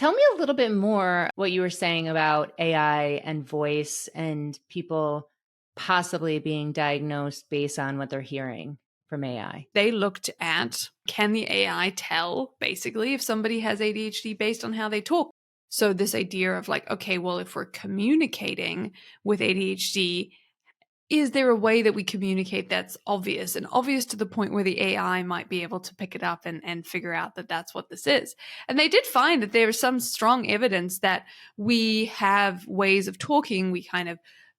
Tell me a little bit more what you were saying about AI and voice and people possibly being diagnosed based on what they're hearing from AI. They looked at, can the AI tell basically if somebody has ADHD based on how they talk? So this idea of like, okay, well, if we're communicating with ADHD, is there a way that we communicate that's obvious and obvious to the point where the AI might be able to pick it up and figure out that that's what this is? And they did find that there is some strong evidence that we have ways of talking. We kind of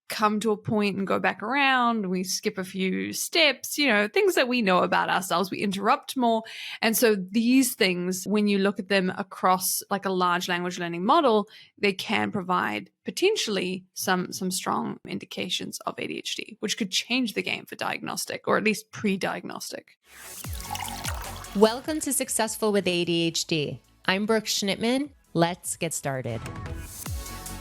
come to a point and go back around. We skip a few steps, things that we know about ourselves. We interrupt more. And so these things, when you look at them across like a large language learning model, they can provide potentially some strong indications of ADHD, which could change the game for diagnostic or at least pre-diagnostic. Welcome to Successful with ADHD. I'm Brooke Schnittman. Let's get started.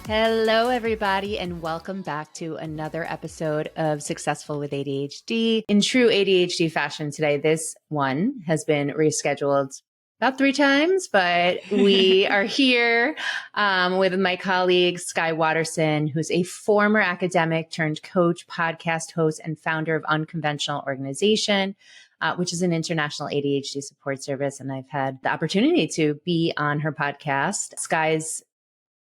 Hello, everybody, and welcome back to another episode of Successful with ADHD. In true ADHD fashion today, this one has been rescheduled about 3 times, but we are here with my colleague, Skye Waterson, who's a former academic turned coach, podcast host, and founder of Unconventional Organisation, which is an international ADHD support service. And I've had the opportunity to be on her podcast. Skye's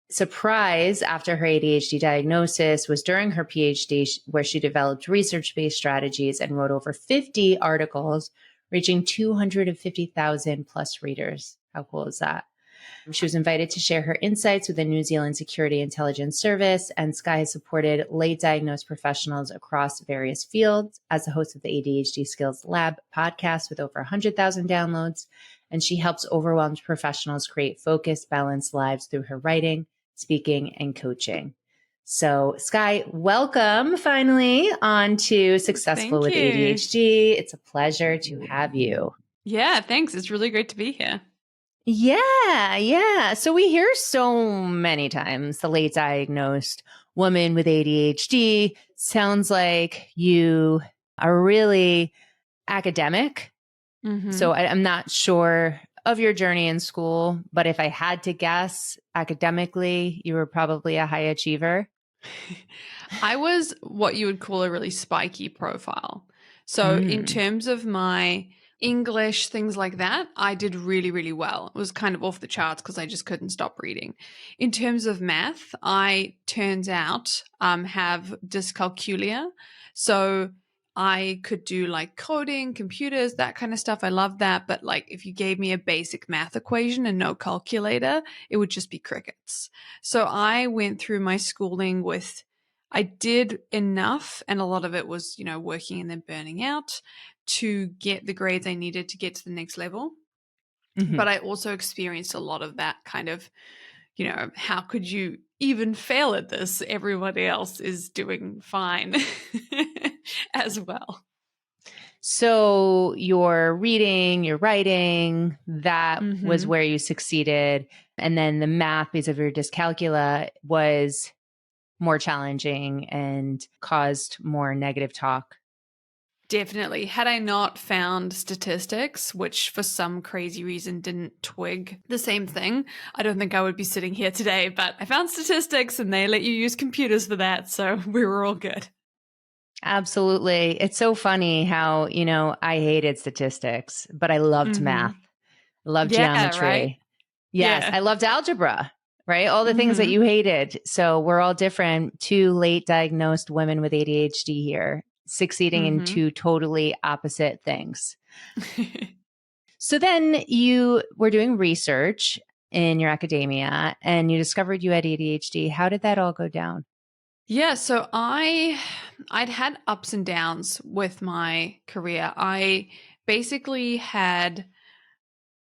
surprise after her ADHD diagnosis was during her PhD, where she developed research-based strategies and wrote over 50 articles, reaching 250,000 plus readers. How cool is that? She was invited to share her insights with the New Zealand Security Intelligence Service, and Skye has supported late diagnosed professionals across various fields as the host of the ADHD Skills Lab podcast with over 100,000 downloads. And she helps overwhelmed professionals create focused, balanced lives through her writing, speaking, and coaching. So Skye, welcome finally on to Successful with ADHD. It's a pleasure to have you. Yeah, thanks. It's really great to be here. Yeah. So we hear so many times the late diagnosed woman with ADHD. Sounds like you are really academic. Mm-hmm. So I'm not sure of your journey in school, but if I had to guess, academically, you were probably a high achiever. I was what you would call a really spiky profile. So in terms of my English, things like that, I did really, really well. It was kind of off the charts because I just couldn't stop reading. In terms of math, I turns out have dyscalculia. So I could do like coding, computers, that kind of stuff. I love that. But like if you gave me a basic math equation and no calculator, it would just be crickets. So I went through my schooling with, I did enough, and a lot of it was, working and then burning out to get the grades I needed to get to the next level. Mm-hmm. But I also experienced a lot of that kind of, how could you even fail at this? Everybody else is doing fine as well. So your reading, your writing, that was where you succeeded. And then the math, because of your dyscalculia, was more challenging and caused more negative talk. Definitely. Had I not found statistics, which for some crazy reason didn't twig the same thing, I don't think I would be sitting here today. But I found statistics and they let you use computers for that. So we were all good. Absolutely. It's so funny how, I hated statistics, but I loved math. I loved geometry. Right? Yes. Yeah. I loved algebra, right? All the things that you hated. So we're all different. 2 late diagnosed women with ADHD here, succeeding in 2 totally opposite things. So then you were doing research in your academia and you discovered you had ADHD. How did that all go down? Yeah, so I'd had ups and downs with my career. I basically had,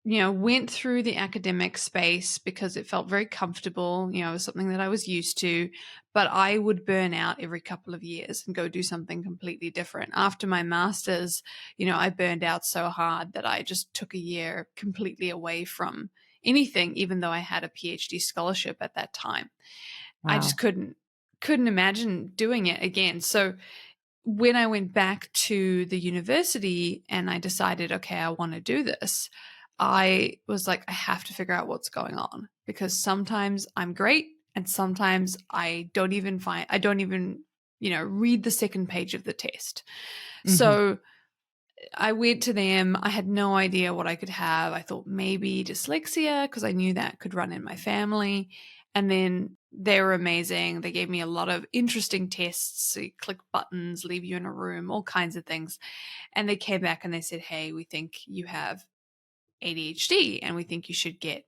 went through the academic space because it felt very comfortable. It was something that I was used to, but I would burn out every couple of years and go do something completely different. After my master's, I burned out so hard that I just took a year completely away from anything, even though I had a PhD scholarship at that time. Wow. I just couldn't imagine doing it again. So when I went back to the university and I decided, okay, I want to do this, I was like, I have to figure out what's going on, because sometimes I'm great and sometimes I don't even, read the second page of the test. Mm-hmm. So I went to them. I had no idea what I could have. I thought maybe dyslexia, because I knew that could run in my family. And then they were amazing. They gave me a lot of interesting tests. So you click buttons, leave you in a room, all kinds of things. And they came back and they said, hey, we think you have ADHD and we think you should get,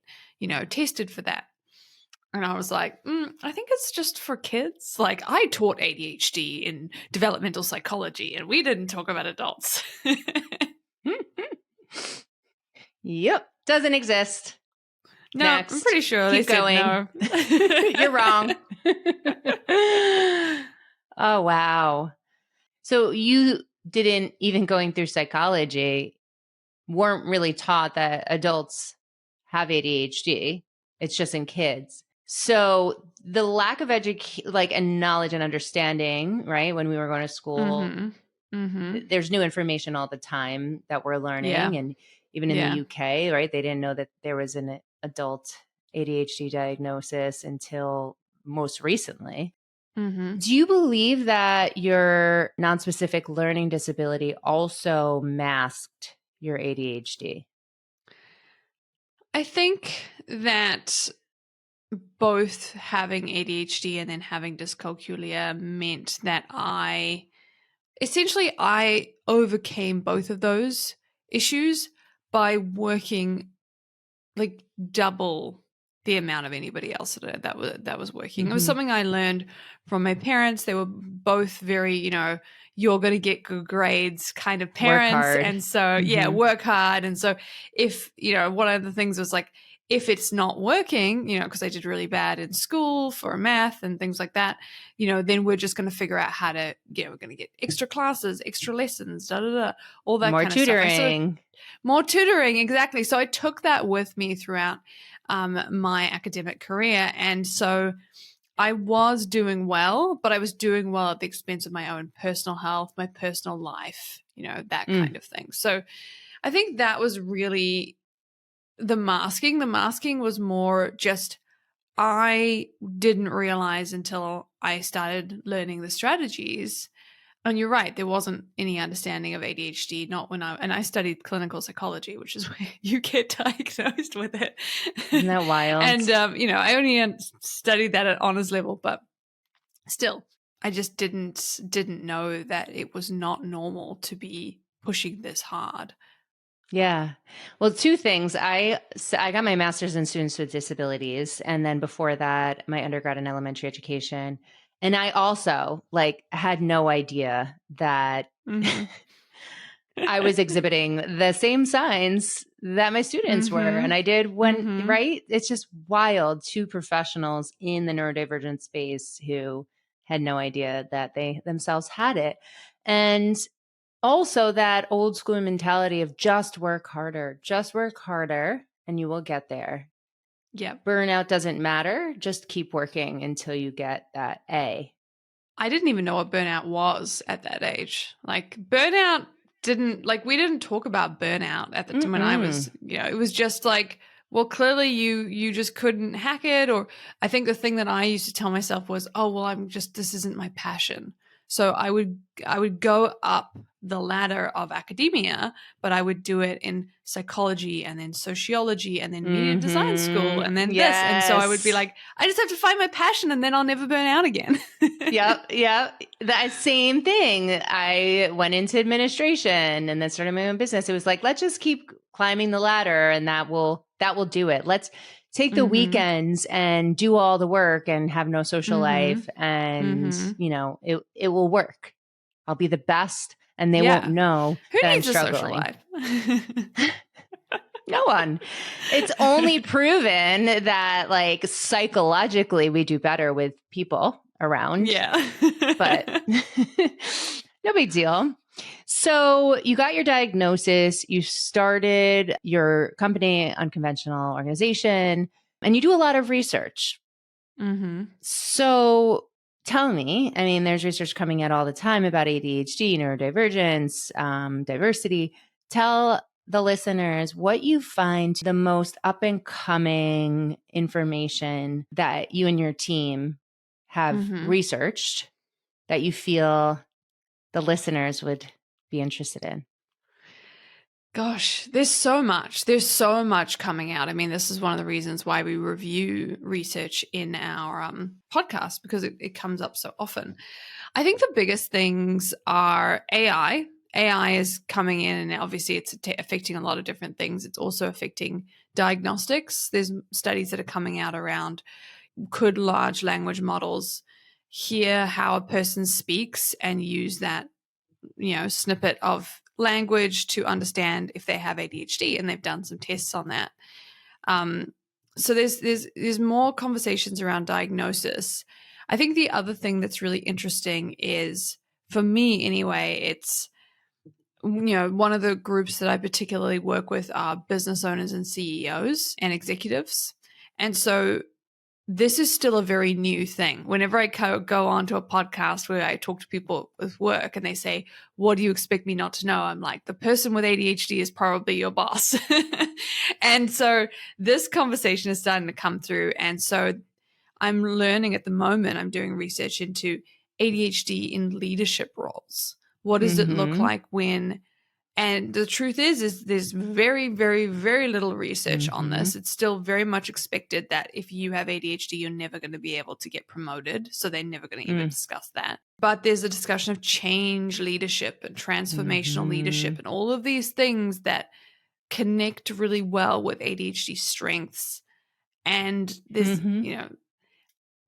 tested for that. And I was like, I think it's just for kids. Like, I taught ADHD in developmental psychology and we didn't talk about adults. Yep. Doesn't exist. No, Next. I'm pretty sure Keep they going. said no. You're wrong. Oh, wow. So you didn't, even going through psychology, weren't really taught that adults have ADHD. It's just in kids. So the lack of and knowledge and understanding, right? When we were going to school, there's new information all the time that we're learning. Yeah. And even in the UK, right? They didn't know that there was an adult ADHD diagnosis until most recently. Mm-hmm. Do you believe that your nonspecific learning disability also masked your ADHD? I think that both having ADHD and then having dyscalculia meant that I overcame both of those issues by working like double the amount of anybody else that was working. It was something I learned from my parents. They were both very, you're going to get good grades kind of parents. Work hard. And so, work hard. And so if, one of the things was like, if it's not working, because I did really bad in school for math and things like that, then we're just going to figure out how to, we're going to get extra classes, extra lessons, all that More kind tutoring. of stuff. More tutoring, exactly. So I took that with me throughout my academic career. And so I was doing well, but I was doing well at the expense of my own personal health, my personal life, that kind of thing. So I think that was really the masking. The masking was more just I didn't realize until I started learning the strategies. And you're right, there wasn't any understanding of ADHD, not when I studied clinical psychology, which is where you get diagnosed with it. Isn't that wild? And, I only studied that at honors level, but still, I just didn't know that it was not normal to be pushing this hard. Yeah. Well, two things. I got my master's in students with disabilities. And then before that, my undergrad in elementary education. And I also had no idea that I was exhibiting the same signs that my students were. And I did right? It's just wild. Two professionals in the neurodivergent space who had no idea that they themselves had it. And also that old school mentality of just work harder, and you will get there. Yeah. Burnout doesn't matter. Just keep working until you get that A. I didn't even know what burnout was at that age. Burnout we didn't talk about burnout at the time when I was, it was just well, clearly you just couldn't hack it. Or I think the thing that I used to tell myself was, oh, well, this isn't my passion. So I would go up the ladder of academia, but I would do it in psychology and then sociology and then media design school and then this. And so I would be like, I just have to find my passion and then I'll never burn out again. Yep. That same thing. I went into administration and then started my own business. It was like, let's just keep climbing the ladder and that will do it. Let's take the weekends and do all the work and have no social life. And, it will work. I'll be the best and they won't know that I'm struggling. Who needs a social life? No one. It's only proven that psychologically we do better with people around. Yeah. But no big deal. So you got your diagnosis, you started your company, Unconventional Organization, and you do a lot of research. So tell me, there's research coming out all the time about ADHD, neurodivergence, diversity. Tell the listeners what you find the most up and coming information that you and your team have researched that you feel the listeners would be interested in? Gosh, there's so much. There's so much coming out. I mean, this is one of the reasons why we review research in our podcast, because it comes up so often. I think the biggest things are AI. AI is coming in, and obviously it's affecting a lot of different things. It's also affecting diagnostics. There's studies that are coming out around, could large language models hear how a person speaks and use that, snippet of language to understand if they have ADHD, and they've done some tests on that. So there's more conversations around diagnosis. I think the other thing that's really interesting is, for me anyway, it's, one of the groups that I particularly work with are business owners and CEOs and executives. And so this is still a very new thing. Whenever I go on to a podcast where I talk to people with work and they say, what do you expect me not to know? I'm like, the person with ADHD is probably your boss. And so this conversation is starting to come through. And so I'm learning at the moment, I'm doing research into ADHD in leadership roles. What does it look like when... And the truth is there's very, very, very little research on this. It's still very much expected that if you have ADHD, you're never going to be able to get promoted. So they're never going to even discuss that. But there's a discussion of change leadership and transformational leadership and all of these things that connect really well with ADHD strengths. And this,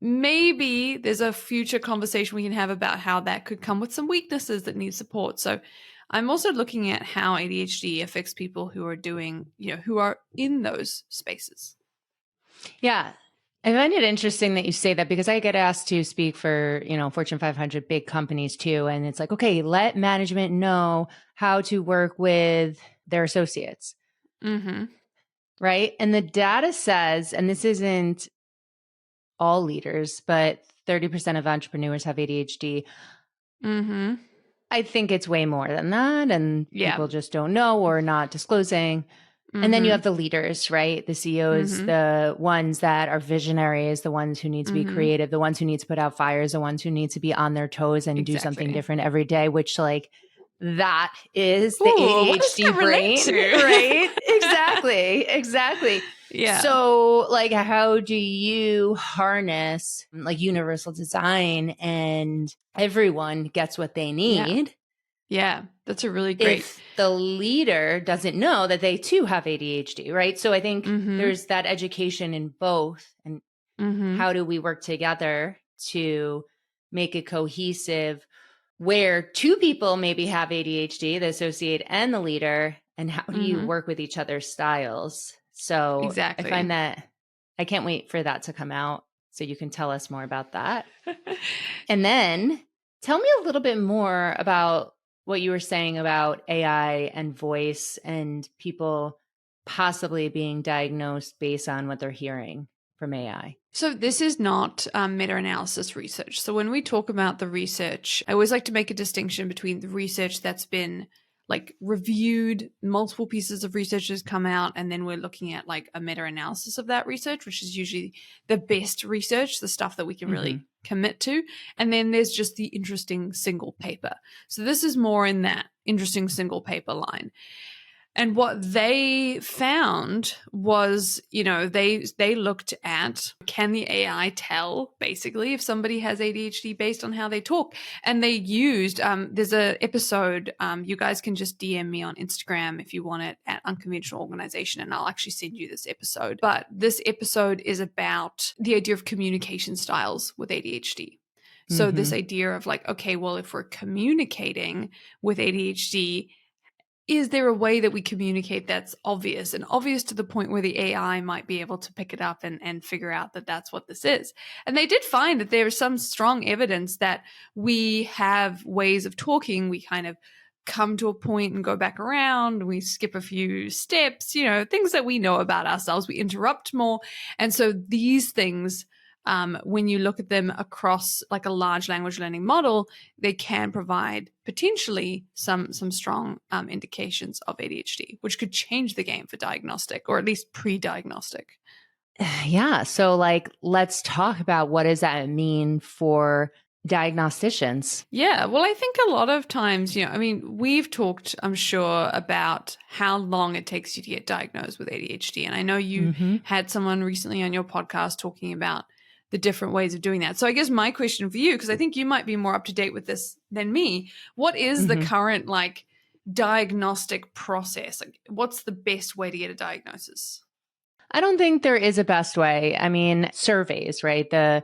maybe there's a future conversation we can have about how that could come with some weaknesses that need support. So I'm also looking at how ADHD affects people who are doing, who are in those spaces. Yeah. I find it interesting that you say that, because I get asked to speak for, Fortune 500 big companies too. And it's like, okay, let management know how to work with their associates. Right. And the data says, and this isn't all leaders, but 30% of entrepreneurs have ADHD. I think it's way more than that. And people just don't know or not disclosing. And then you have the leaders, right? The CEOs, the ones that are visionaries, the ones who need to be creative, the ones who need to put out fires, the ones who need to be on their toes and do something different every day, which that is the ADHD brain, right? Exactly. Yeah. So how do you harness universal design and everyone gets what they need? Yeah, that's a really great... If the leader doesn't know that they too have ADHD, right? So I think there's that education in both. And how do we work together to make it cohesive, where two people maybe have ADHD, the associate and the leader, and how do you work with each other's styles? So exactly. I find that I can't wait for that to come out so you can tell us more about that. And then tell me a little bit more about what you were saying about AI and voice and people possibly being diagnosed based on what they're hearing from AI. So this is not meta-analysis research. So when we talk about the research, I always like to make a distinction between the research that's been reviewed, multiple pieces of research has come out, and then we're looking at a meta-analysis of that research, which is usually the best research, the stuff that we can really commit to. And then there's just the interesting single paper. So this is more in that interesting single paper line. And what they found was, they looked at, can the AI tell basically if somebody has ADHD based on how they talk? And they used, there's an episode, you guys can just DM me on Instagram if you want it, at Unconventional Organisation, and I'll actually send you this episode. But this episode is about the idea of communication styles with ADHD. So this idea of okay, well, if we're communicating with ADHD, is there a way that we communicate that's obvious to the point where the AI might be able to pick it up and figure out that that's what this is? And they did find that there is some strong evidence that we have ways of talking. We kind of come to a point and go back around. We skip a few steps, things that we know about ourselves. We interrupt more. And so these things when you look at them across like a large language learning model, they can provide potentially some strong indications of ADHD, which could change the game for diagnostic or at least pre-diagnostic. Yeah. So like, let's talk about what does that mean for diagnosticians? Yeah. Well, I think a lot of times, I mean, we've talked, I'm sure, about how long it takes you to get diagnosed with ADHD. And I know you had someone recently on your podcast talking about the different ways of doing that. So I guess my question for you, because I think you might be more up to date with this than me, what is the current like diagnostic process? Like, what's the best way to get a diagnosis? I don't think there is a best way. I mean, surveys, right? The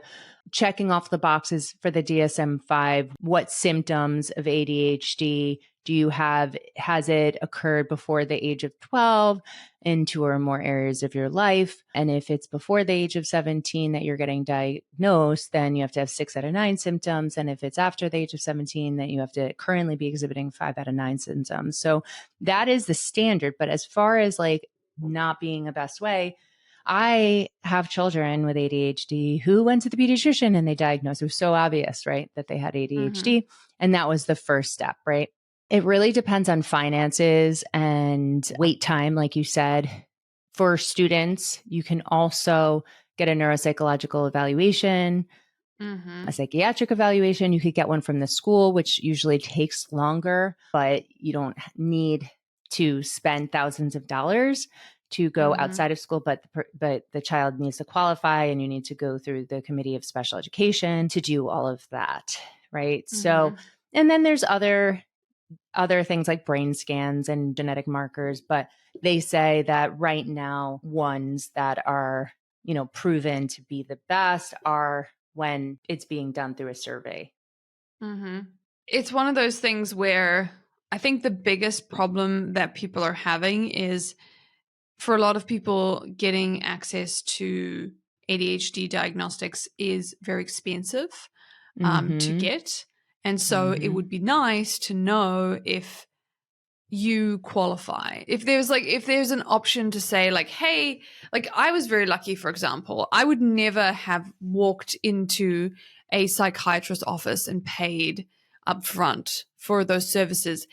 checking off the boxes for the DSM-5, what symptoms of ADHD do you have? Has it occurred before the age of 12 in 2 or more areas of your life? And if it's before the age of 17 that you're getting diagnosed, then you have to have 6 out of 9 symptoms. And if it's after the age of 17, then you have to currently be exhibiting 5 out of 9 symptoms. So that is the standard. But as far as like not being the best way, I have children with ADHD who went to the pediatrician and they diagnosed. It was so obvious, right, that they had ADHD. And that was the first step, right? It really depends on finances and wait time, like you said. For students, you can also get a neuropsychological evaluation, a psychiatric evaluation. You could get one from the school, which usually takes longer, but you don't need to spend thousands of dollars to go outside of school, but the child needs to qualify and you need to go through the committee of special education to do all of that, right? So, and then there's other things like brain scans and genetic markers, but they say that right now ones that are, proven to be the best are when it's being done through a survey. It's one of those things where I think the biggest problem that people are having is, for a lot of people, getting access to ADHD diagnostics is very expensive to get. And so it would be nice to know if you qualify. If there's an option to say like, hey, like I was very lucky, for example, I would never have walked into a psychiatrist's office and paid upfront for those services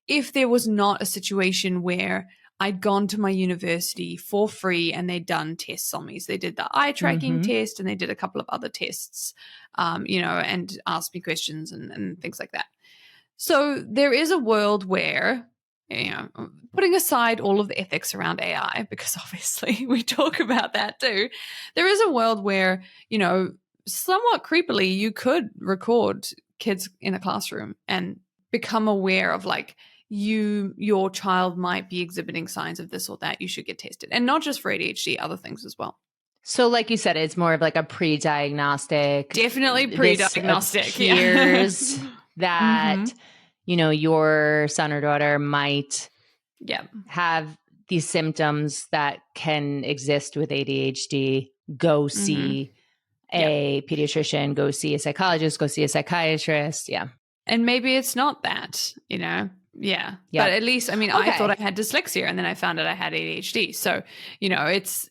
if there was not a situation where I'd gone to my university for free and they'd done tests on me. So they did the eye tracking test and they did a couple of other tests, and asked me questions and things like that. So there is a world where, putting aside all of the ethics around AI, because obviously we talk about that too, there is a world where, somewhat creepily, you could record kids in a classroom and become aware of like, your child might be exhibiting signs of this or that. You should get tested. And not just for ADHD, other things as well. So like you said, it's more of like a pre-diagnostic. Definitely pre-diagnostic. Here's that, your son or daughter might have these symptoms that can exist with ADHD. Go see a pediatrician, go see a psychologist, go see a psychiatrist. Yeah. And maybe it's not that, Yeah. But at least, I thought I had dyslexia and then I found out I had ADHD. So, it's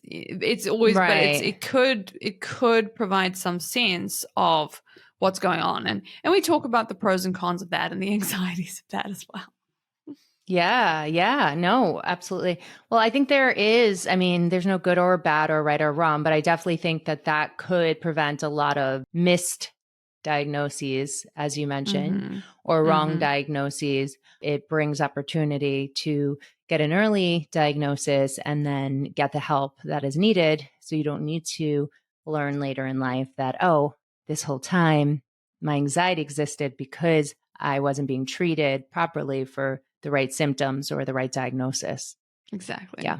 always, right. But it could provide some sense of what's going on. And we talk about the pros and cons of that and the anxieties of that as well. Yeah. No, absolutely. Well, I think there's no good or bad or right or wrong, but I definitely think that could prevent a lot of missed diagnoses, as you mentioned, or wrong diagnoses. It brings opportunity to get an early diagnosis and then get the help that is needed. So you don't need to learn later in life that, this whole time my anxiety existed because I wasn't being treated properly for the right symptoms or the right diagnosis. Exactly. Yeah.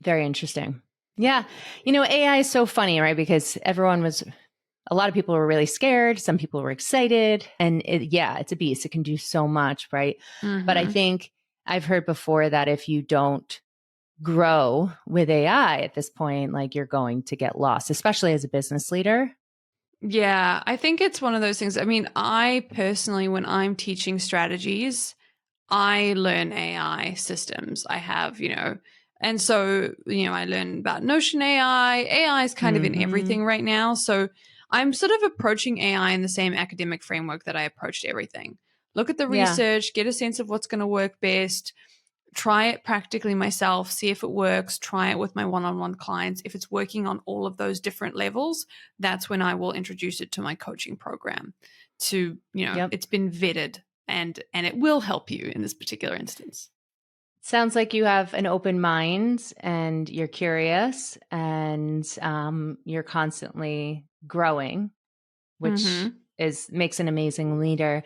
Very interesting. Yeah. AI is so funny, right? Because a lot of people were really scared. Some people were excited. And it's a beast. It can do so much, right? But I think I've heard before that if you don't grow with AI at this point, like you're going to get lost, especially as a business leader. Yeah, I think it's one of those things. I personally, when I'm teaching strategies, I learn AI systems. I have, and so, I learn about Notion AI. AI is kind of in everything right now. So I'm sort of approaching AI in the same academic framework that I approached everything. Look at the Yeah. research, get a sense of what's going to work best, try it practically myself, see if it works, try it with my one-on-one clients. If it's working on all of those different levels, that's when I will introduce it to my coaching program to, Yep. it's been vetted and it will help you in this particular instance. Sounds like you have an open mind and you're curious and you're constantly growing, which makes an amazing leader.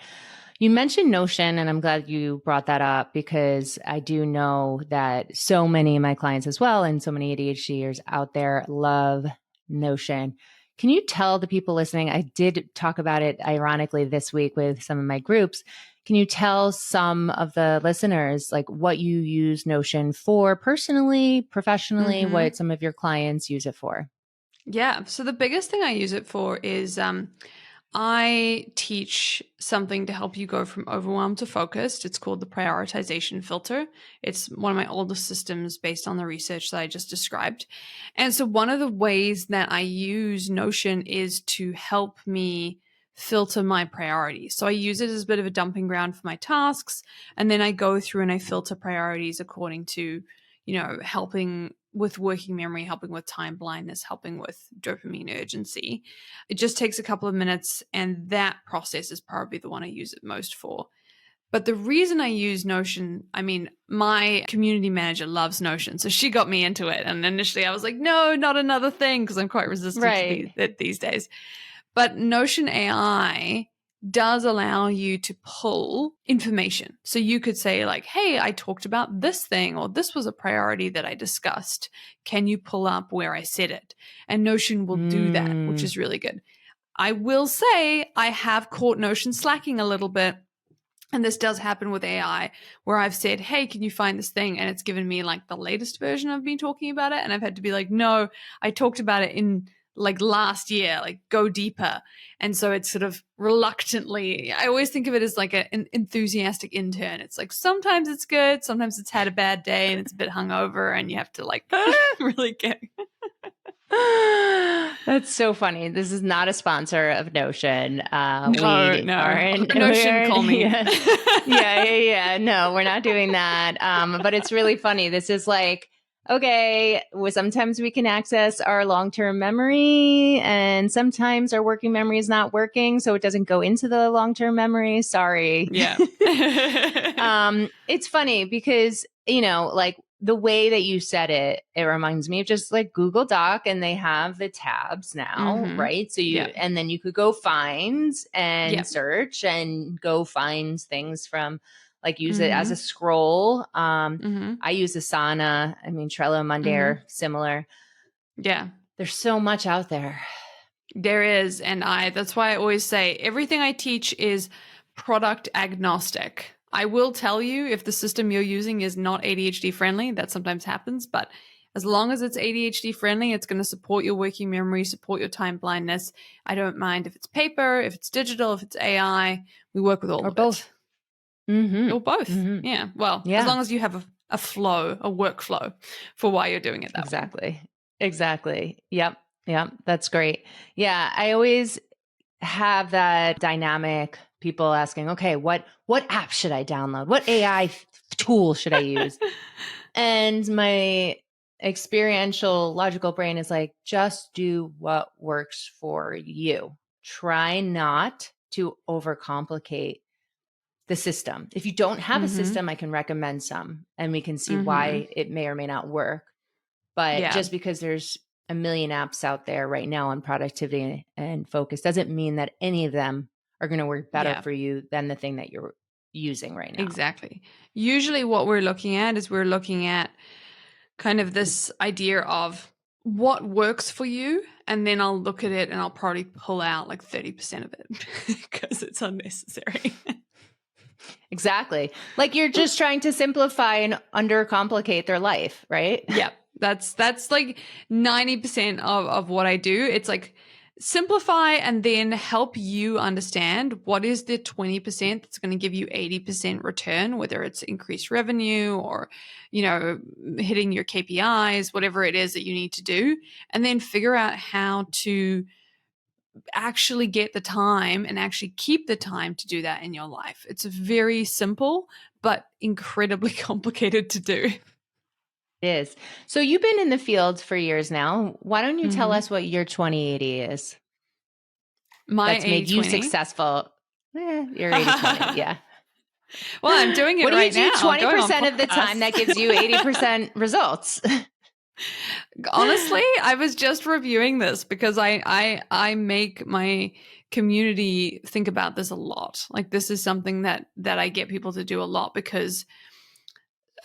You mentioned Notion, and I'm glad you brought that up because I do know that so many of my clients as well, and so many ADHDers out there love Notion. Can you tell the people listening? I did talk about it ironically this week with some of my groups. Can you tell some of the listeners like what you use Notion for personally, professionally, what some of your clients use it for? Yeah. So the biggest thing I use it for is I teach something to help you go from overwhelmed to focused. It's called the prioritization filter. It's one of my oldest systems based on the research that I just described. And so one of the ways that I use Notion is to help me filter my priorities. So I use it as a bit of a dumping ground for my tasks. And then I go through and I filter priorities according to, helping with working memory, helping with time blindness, helping with dopamine urgency. It just takes a couple of minutes, and that process is probably the one I use it most for. But the reason I use Notion, my community manager loves Notion, so she got me into it. And initially I was like, no, not another thing, because I'm quite resistant to it these days. But Notion AI does allow you to pull information. So you could say like, hey, I talked about this thing, or this was a priority that I discussed. Can you pull up where I said it? And Notion will do that, which is really good. I will say I have caught Notion slacking a little bit. And this does happen with AI where I've said, hey, can you find this thing? And it's given me like the latest version of me talking about it. And I've had to be like, no, I talked about it in like last year, like go deeper. And so it's sort of reluctantly, I always think of it as like an enthusiastic intern. It's like sometimes it's good, sometimes it's had a bad day and it's a bit hungover and you have to like really get. That's so funny. This is not a sponsor of Notion. No. Notion, call me. Yeah. No, we're not doing that. But it's really funny. This is like, okay, sometimes we can access our long-term memory and sometimes our working memory is not working. So it doesn't go into the long-term memory. Sorry. Yeah. It's funny because, like, the way that you said it, it reminds me of just like Google Doc, and they have the tabs now, right? So and then you could go find and search and go find things from like use it as a scroll. I use Asana. Trello and Monday are similar. Yeah. There's so much out there. There is. And that's why I always say everything I teach is product agnostic. I will tell you if the system you're using is not ADHD friendly, that sometimes happens, but as long as it's ADHD friendly, it's going to support your working memory, support your time blindness. I don't mind if it's paper, if it's digital, if it's AI. We work with all or of both. It. Or both. Yeah. Well, as long as you have a flow, a workflow for why you're doing it that way. Exactly. Yep. That's great. Yeah. I always have that dynamic. People asking, okay, what app should I download? What AI tool should I use? And my experiential logical brain is like, just do what works for you. Try not to overcomplicate the system. If you don't have a system, I can recommend some and we can see why it may or may not work. But just because there's a million apps out there right now on productivity and focus doesn't mean that any of them are going to work better for you than the thing that you're using right now. Exactly. Usually what we're looking at kind of this idea of what works for you. And then I'll look at it and I'll probably pull out like 30% of it because it's unnecessary. Exactly. Like you're just trying to simplify and undercomplicate their life, right? Yep. That's like 90% of what I do. It's like simplify and then help you understand what is the 20% that's going to give you 80% return, whether it's increased revenue or, hitting your KPIs, whatever it is that you need to do, and then figure out how to actually get the time and actually keep the time to do that in your life. It's very simple, but incredibly complicated to do. It is. So you've been in the field for years now. Why don't you tell us what your 2080 is? My That's made you 80/20. successful. Your 80/20, yeah. Well, I'm doing it what do right you do now. 20% of the time that gives you 80% results? Honestly, I was just reviewing this because I make my community think about this a lot. Like, this is something that I get people to do a lot, because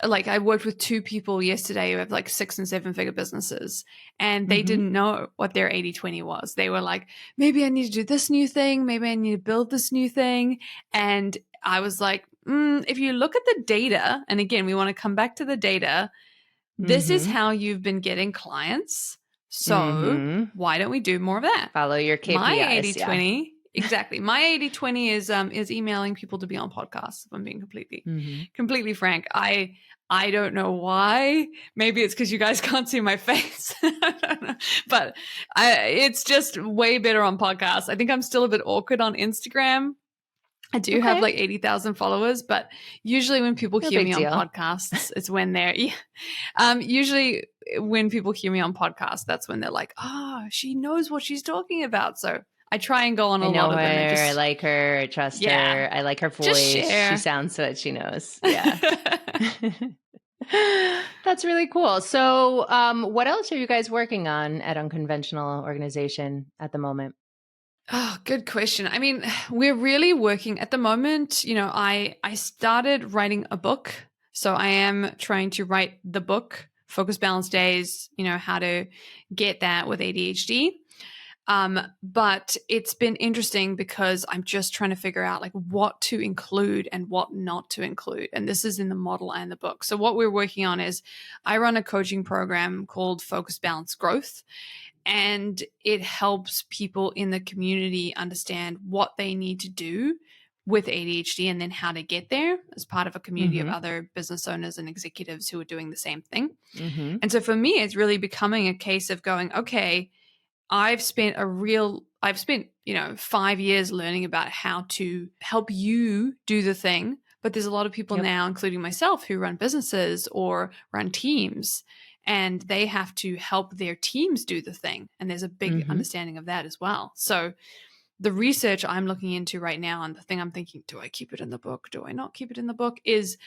like, I worked with 2 people yesterday who have like 6 and 7 figure businesses, and they didn't know what their 80/20 was. They were like, maybe I need to do this new thing. Maybe I need to build this new thing. And I was like, if you look at the data, and again, we want to come back to the data, this is how you've been getting clients. So why don't we do more of that? Follow your KPIs. My 80/20, exactly. My 80/20 is emailing people to be on podcasts. If I'm being completely frank, I don't know why. Maybe it's because you guys can't see my face. I don't know. But it's just way better on podcasts. I think I'm still a bit awkward on Instagram. I do have like 80,000 followers, but usually when people hear me on podcasts, it's when they're, usually when people hear me on podcasts, that's when they're like, oh, she knows what she's talking about. So I try and go on a lot of them. I like her. I trust her. I like her voice. She sounds what she knows. Yeah. That's really cool. So what else are you guys working on at Unconventional Organization at the moment? Oh, good question. I mean, we're really working at the moment. You know, I started writing a book. So I am trying to write the book, Focus Balance Days, you know, how to get that with ADHD. But it's been interesting because I'm just trying to figure out like what to include and what not to include. And this is in the model and the book. So what we're working on is I run a coaching program called Focus Balance Growth. And it helps people in the community understand what they need to do with ADHD and then how to get there as part of a community of other business owners and executives who are doing the same thing. And so for me, it's really becoming a case of going, okay, I've spent 5 years learning about how to help you do the thing. But there's a lot of people now, including myself, who run businesses or run teams, and they have to help their teams do the thing. And there's a big understanding of that as well. So the research I'm looking into right now, and the thing I'm thinking, do I keep it in the book? Do I not keep it in the book? Is,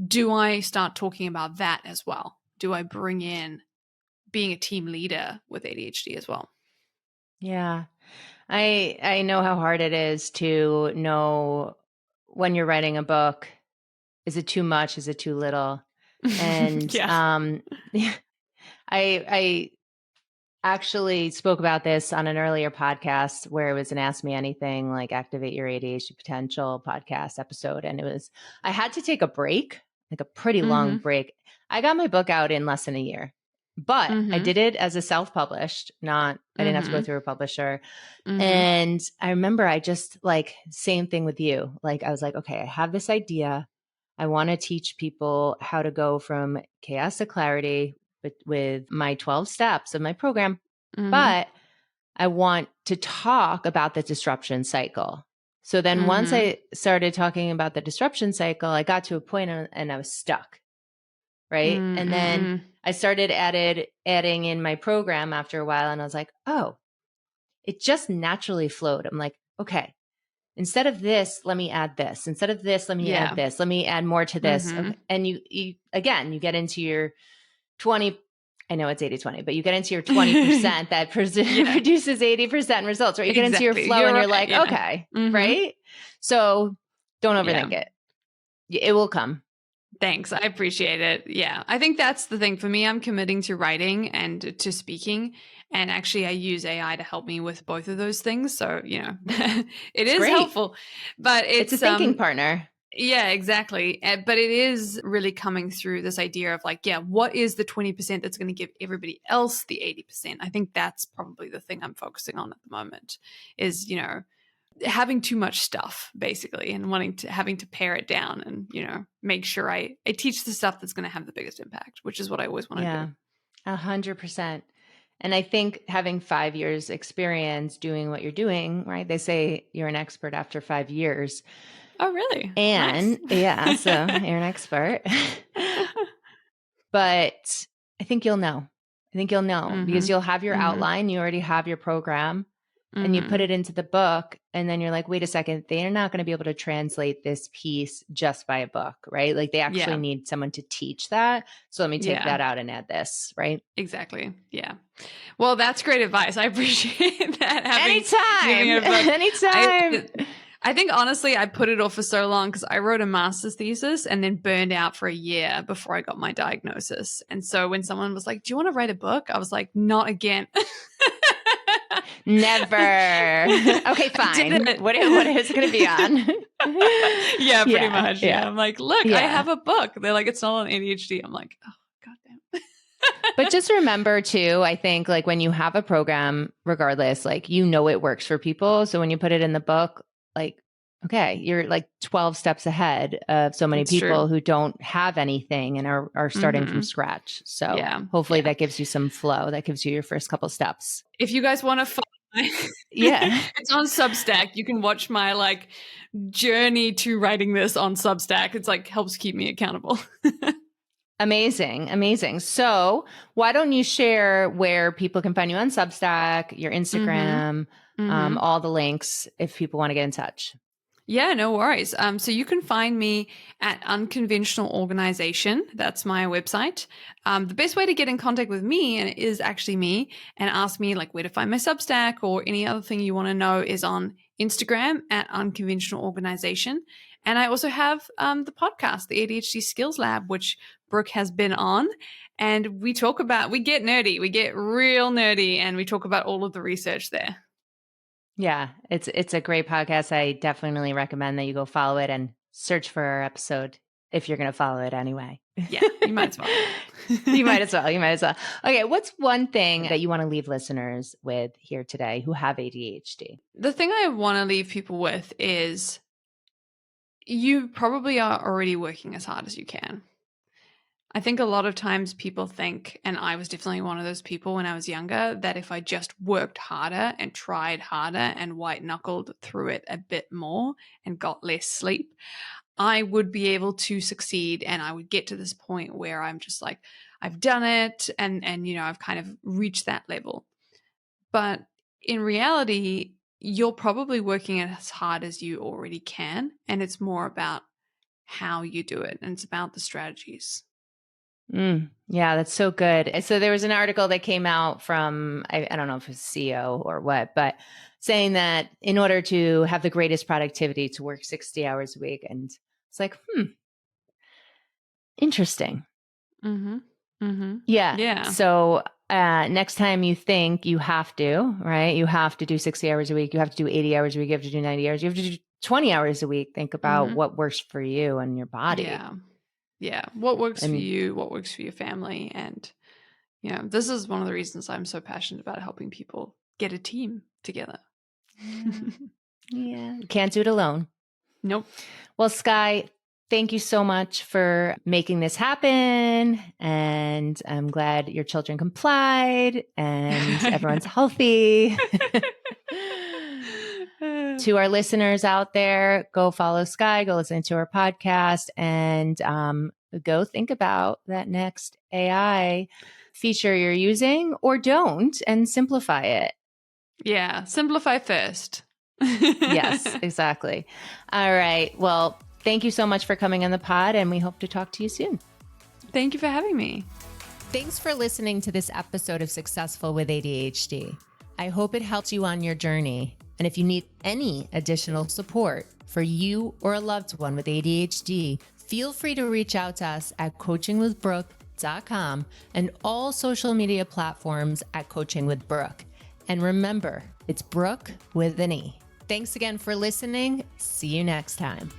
do I start talking about that as well? Do I bring in being a team leader with ADHD as well? Yeah. I know how hard it is to know when you're writing a book. Is it too much? Is it too little? And I actually spoke about this on an earlier podcast where it was an Ask Me Anything, like Activate Your ADHD Potential podcast episode. And I had to take a break, like a pretty long break. I got my book out in less than a year, but I did it as a self-published, I didn't have to go through a publisher. And I remember I just same thing with you. Like, I was like, okay, I have this idea. I want to teach people how to go from chaos to clarity with my 12 steps of my program. But I want to talk about the disruption cycle. So then once I started talking about the disruption cycle, I got to a point and I was stuck. Right. And then I started adding in my program after a while, and I was like, oh, it just naturally flowed. I'm like, okay, instead of this, let me add this. Instead of this, let me add this. Let me add more to this. Okay. And you get into your 20, I know it's 80/20, but you get into your 20% that produces 80% results, right? You get into your flow and you're like, okay, right? So don't overthink it. It will come. Thanks. I appreciate it. Yeah. I think that's the thing for me. I'm committing to writing and to speaking. And actually, I use AI to help me with both of those things. So, you know, it is helpful, but it's a thinking partner. Yeah, exactly. But it is really coming through this idea of like, what is the 20% that's going to give everybody else the 80%? I think that's probably the thing I'm focusing on at the moment is, you know, having too much stuff basically, and having to pare it down and, you know, make sure I teach the stuff that's going to have the biggest impact, which is what I always want to do. 100%. And I think having 5 years experience doing what you're doing, right? They say you're an expert after 5 years. Oh, really? And Nice. yeah, so you're an expert. But I think you'll know. I think you'll know because you'll have your outline. You already have your program and you put it into the book. And then you're like, wait a second, they're not going to be able to translate this piece just by a book, right? Like they actually need someone to teach that. So let me take that out and add this, right? Exactly. Yeah. Well, that's great advice. I appreciate that. Anytime. I think honestly, I put it off for so long because I wrote a master's thesis and then burned out for a year before I got my diagnosis. And so when someone was like, do you want to write a book? I was like, not again. Never. Okay, fine. What is it going to be on? Yeah, pretty much. Yeah. I'm like, look, I have a book. They're like, it's not on ADHD. I'm like, oh, goddamn. But just remember too, I think like when you have a program, regardless, like, you know, it works for people. So when you put it in the book, like, okay, you're like 12 steps ahead of so many people who don't have anything and are starting from scratch. So hopefully that gives you some flow. That gives you your first couple steps. If you guys want to follow it's on Substack. You can watch my like journey to writing this on Substack. It's like helps keep me accountable. Amazing. So why don't you share where people can find you on Substack, your Instagram, all the links if people want to get in touch. Yeah, no worries. So you can find me at Unconventional Organisation. That's my website. The best way to get in contact with me is actually me and ask me like where to find my Substack or any other thing you want to know is on Instagram at Unconventional Organisation. And I also have the podcast, the ADHD Skills Lab, which Brooke has been on. And we get nerdy, we get real nerdy, and we talk about all of the research there. Yeah, it's a great podcast. I definitely recommend that you go follow it and search for our episode if you're going to follow it anyway. Yeah, you might as well. You might as well. Okay, what's one thing that you want to leave listeners with here today who have ADHD? The thing I want to leave people with is you probably are already working as hard as you can. I think a lot of times people think, and I was definitely one of those people when I was younger, that if I just worked harder and tried harder and white knuckled through it a bit more and got less sleep, I would be able to succeed and I would get to this point where I'm just like, I've done it and you know, I've kind of reached that level. But in reality, you're probably working as hard as you already can, and it's more about how you do it, and it's about the strategies. Yeah, that's so good. So there was an article that came out from, I don't know if it's CEO or what, but saying that in order to have the greatest productivity to work 60 hours a week. And it's like, interesting. Yeah. So next time you think you have to, right? You have to do 60 hours a week. You have to do 80 hours a week. You have to do 90 hours. You have to do 20 hours a week. Think about what works for you and your body. Yeah. What works for you, what works for your family. And, you know, this is one of the reasons I'm so passionate about helping people get a team together. Yeah. Can't do it alone. Nope. Well, Skye, thank you so much for making this happen. And I'm glad your children complied and everyone's healthy. To our listeners out there, go follow Skye, go listen to her podcast, and go think about that next AI feature you're using or don't, and simplify it. Yeah, simplify first. Yes, exactly. All right. Well, thank you so much for coming on the pod, and we hope to talk to you soon. Thank you for having me. Thanks for listening to this episode of Successful with ADHD. I hope it helps you on your journey. And if you need any additional support for you or a loved one with ADHD, feel free to reach out to us at coachingwithbrooke.com and all social media platforms at Coaching with Brooke. And remember, it's Brooke with an E. Thanks again for listening. See you next time.